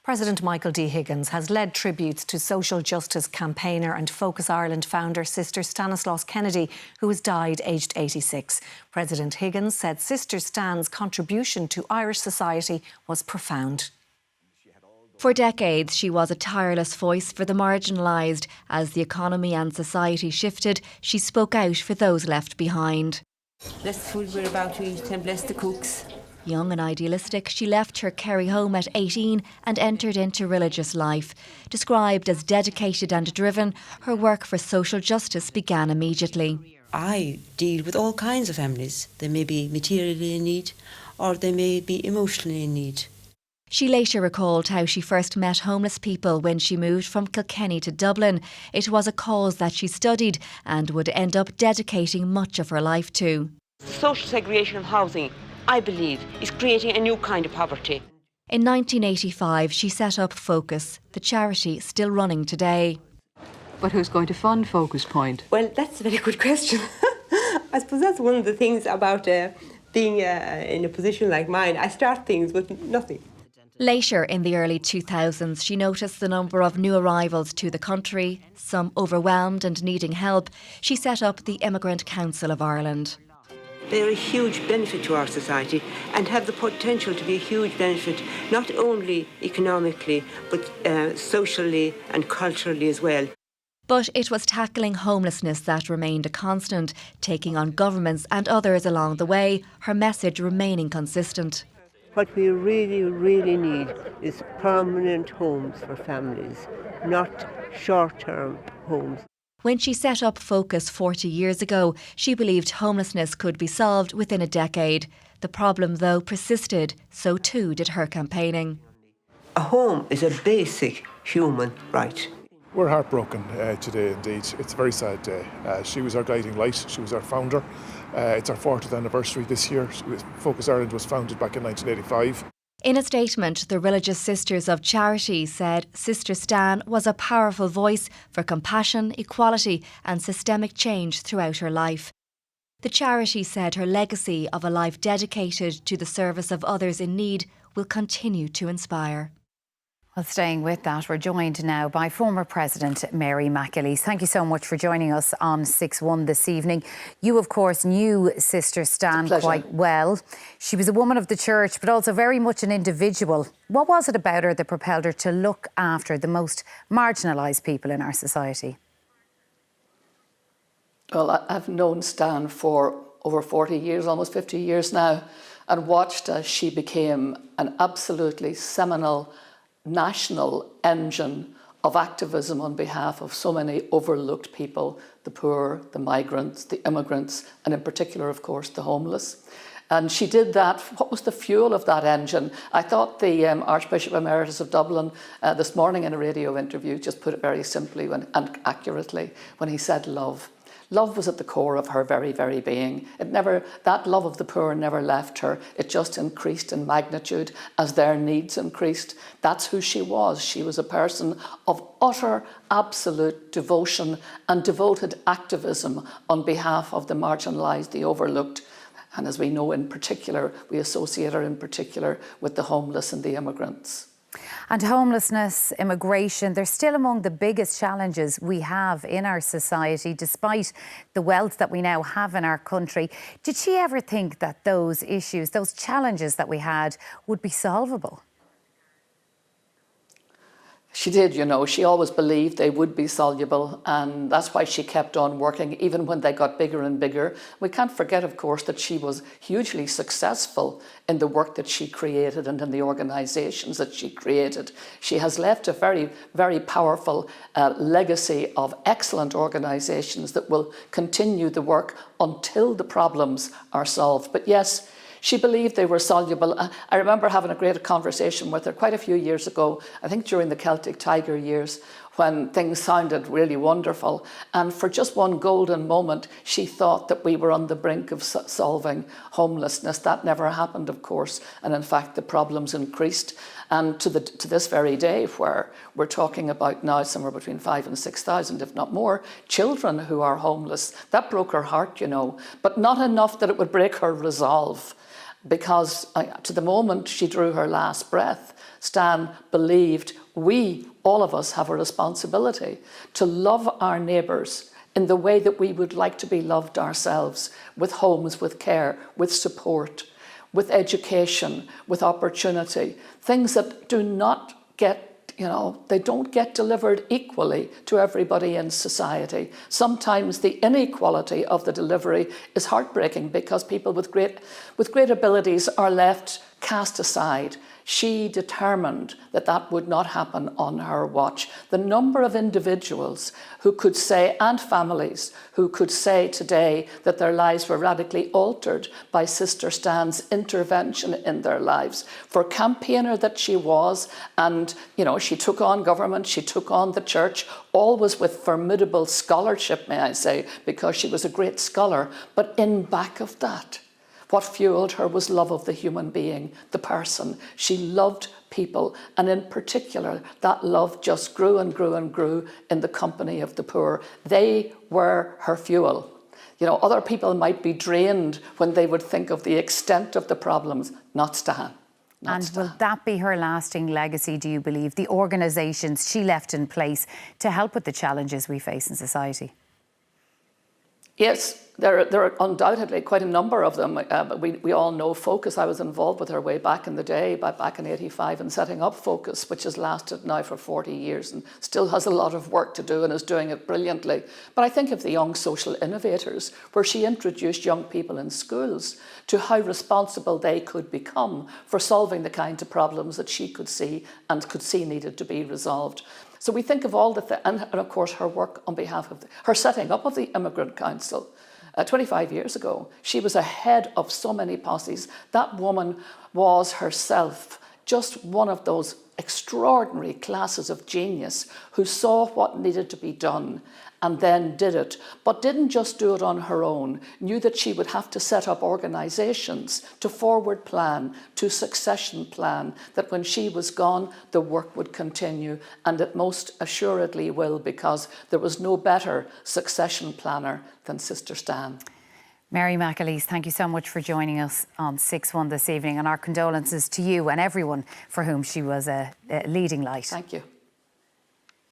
President Michael D Higgins has led tributes to social justice campaigner and Focus Ireland founder Sister Stanislaus Kennedy, who has died aged 86. President Higgins said Sister Stan's contribution to Irish society was profound. For decades, she was a tireless voice for the marginalised. As the economy and society shifted, she spoke out for those left behind. Bless the food we're about to eat and bless the cooks. Young and idealistic, she left her Kerry home at 18 and entered into religious life. Described as dedicated and driven, her work for social justice began immediately. I deal with all kinds of families. They may be materially in need or they may be emotionally in need. She later recalled how she first met homeless people when she moved from Kilkenny to Dublin. It was a cause that she studied and would end up dedicating much of her life to. Social segregation of housing, I believe, is creating a new kind of poverty. In 1985, she set up Focus, the charity still running today. But who's going to fund Focus Point? Well, that's a very good question. I suppose that's one of the things about being in a position like mine. I start things with nothing. Later, in the early 2000s, she noticed the number of new arrivals to the country, some overwhelmed and needing help. She set up the Immigrant Council of Ireland. They're a huge benefit to our society and have the potential to be a huge benefit, not only economically, but socially and culturally as well. But it was tackling homelessness that remained a constant, taking on governments and others along the way, her message remaining consistent. What we really, really need is permanent homes for families, not short-term homes. When she set up Focus 40 years ago, she believed homelessness could be solved within a decade. The problem, though, persisted. So too did her campaigning. A home is a basic human right. We're heartbroken today indeed. It's a very sad day. She was our guiding light. She was our founder. It's our 40th anniversary this year. Focus Ireland was founded back in 1985. In a statement, the Religious Sisters of Charity said Sister Stan was a powerful voice for compassion, equality and systemic change throughout her life. The charity said her legacy of a life dedicated to the service of others in need will continue to inspire. Well, staying with that, we're joined now by former President Mary McAleese. Thank you so much for joining us on 6-1 this evening. You, of course, knew Sister Stan quite well. She was a woman of the church, but also very much an individual. What was it about her that propelled her to look after the most marginalised people in our society? Well, I've known Stan for over 40 years, almost 50 years now, and watched as she became an absolutely seminal national engine of activism on behalf of so many overlooked people, the poor, the migrants, the immigrants, and in particular, of course, the homeless. And she did that. What was the fuel of that engine? I thought the Archbishop Emeritus of Dublin this morning in a radio interview just put it very simply and accurately when he said love. Love was at the core of her very, very being. That love of the poor never left her. It just increased in magnitude as their needs increased. That's who she was. She was a person of utter, absolute devotion and devoted activism on behalf of the marginalised, the overlooked. And as we know in particular, we associate her in particular with the homeless and the immigrants. And homelessness, immigration, they're still among the biggest challenges we have in our society, despite the wealth that we now have in our country. Did she ever think that those issues, those challenges that we had, would be solvable? She did, you know. She always believed they would be soluble, and that's why she kept on working, even when they got bigger and bigger. We can't forget, of course, that she was hugely successful in the work that she created and in the organisations that she created. She has left a very, very powerful legacy of excellent organisations that will continue the work until the problems are solved. But yes, she believed they were soluble. I remember having a great conversation with her quite a few years ago, I think during the Celtic Tiger years, when things sounded really wonderful. And for just one golden moment, she thought that we were on the brink of solving homelessness. That never happened, of course. And in fact, the problems increased. And to this very day, where we're talking about now somewhere between 5,000 and 6,000, if not more, children who are homeless. That broke her heart, you know, but not enough that it would break her resolve. Because to the moment she drew her last breath, Stan believed all of us have a responsibility to love our neighbours in the way that we would like to be loved ourselves, with homes, with care, with support, with education, with opportunity, things that do not get, they don't get delivered equally to everybody in society. Sometimes the inequality of the delivery is heartbreaking because people with great abilities are left cast aside. She determined that that would not happen on her watch. The number of individuals who could say, and families who could say today that their lives were radically altered by Sister Stan's intervention in their lives. For campaigner that she was, and she took on government, she took on the church, always with formidable scholarship, may I say, because she was a great scholar. But in back of that, what fueled her was love of the human being, the person. She loved people, and in particular, that love just grew and grew and grew in the company of the poor. They were her fuel. Other people might be drained when they would think of the extent of the problems, not Stan. And will that be her lasting legacy, do you believe? The organisations she left in place to help with the challenges we face in society? Yes, there are undoubtedly quite a number of them. We all know Focus. I was involved with her way back in the day, back in '85, in setting up Focus, which has lasted now for 40 years and still has a lot of work to do and is doing it brilliantly. But I think of the Young Social Innovators, where she introduced young people in schools to how responsible they could become for solving the kinds of problems that she could see needed to be resolved. So we think of all and of course her work on behalf of her setting up of the Immigrant Council 25 years ago. She was ahead of so many posses. That woman was herself just one of those extraordinary classes of genius who saw what needed to be done and then did it, but didn't just do it on her own, knew that she would have to set up organisations to forward plan, to succession plan, that when she was gone, the work would continue, and it most assuredly will, because there was no better succession planner than Sister Stan. Mary McAleese, thank you so much for joining us on 6-1 this evening, and our condolences to you and everyone for whom she was a leading light. Thank you.